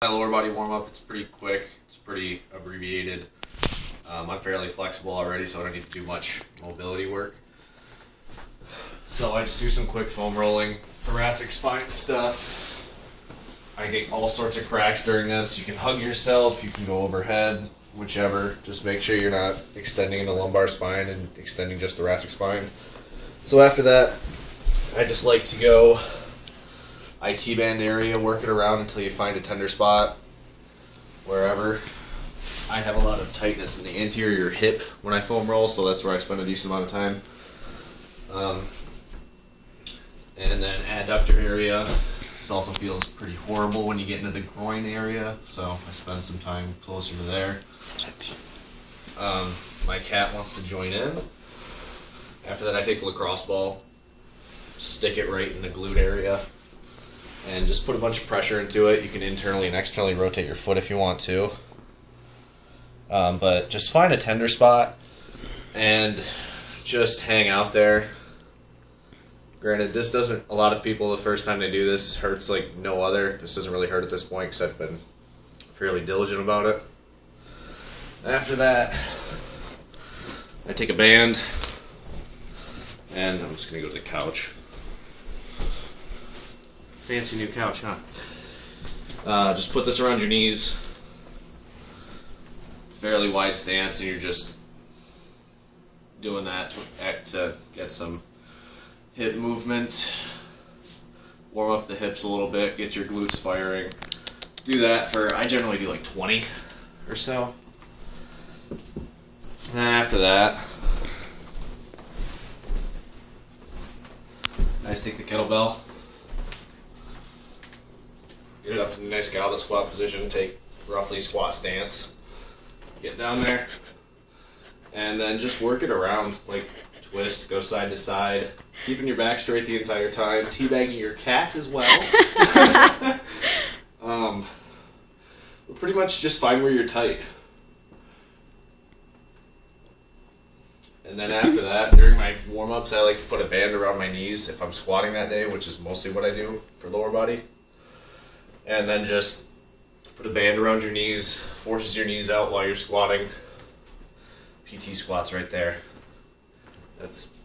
My lower body warm-up, it's pretty quick, it's pretty abbreviated. I'm fairly flexible already, so I don't need to do much mobility work. So I just do some quick foam rolling, thoracic spine stuff. I get all sorts of cracks during this. You can hug yourself, you can go overhead, whichever. Just make sure you're not extending in the lumbar spine and extending just thoracic spine. So after that, I just like to go IT band area, work it around until you find a tender spot, wherever. I have a lot of tightness in the anterior hip when I foam roll, so that's where I spend a decent amount of time. And then adductor area. This also feels pretty horrible when you get into the groin area, so I spend some time closer to there. My cat wants to join in. After that, I take the lacrosse ball, stick it right in the glute area, and just put a bunch of pressure into it. You can internally and externally rotate your foot if you want to. But just find a tender spot and just hang out there. Granted, this doesn't, a lot of people, the first time they do this hurts like no other. This doesn't really hurt at this point because I've been fairly diligent about it. After that, I take a band, and I'm just going to go to the couch. Fancy new couch, huh? Just put this around your knees. Fairly wide stance, and you're just doing that to get some hip movement. Warm up the hips a little bit, get your glutes firing. Do that for, I generally do like 20 or so. And then after that, I just take the kettlebell, get it up to a nice goblet squat position, take roughly squat stance, get down there, and then just work it around, like twist, go side to side, keeping your back straight the entire time, teabagging your cat as well. Pretty much just find where you're tight. And then after that, during my warm-ups, I like to put a band around my knees if I'm squatting that day, which is mostly what I do for lower body. And then just put a band around your knees, forces your knees out while you're squatting. PT squats right there. That's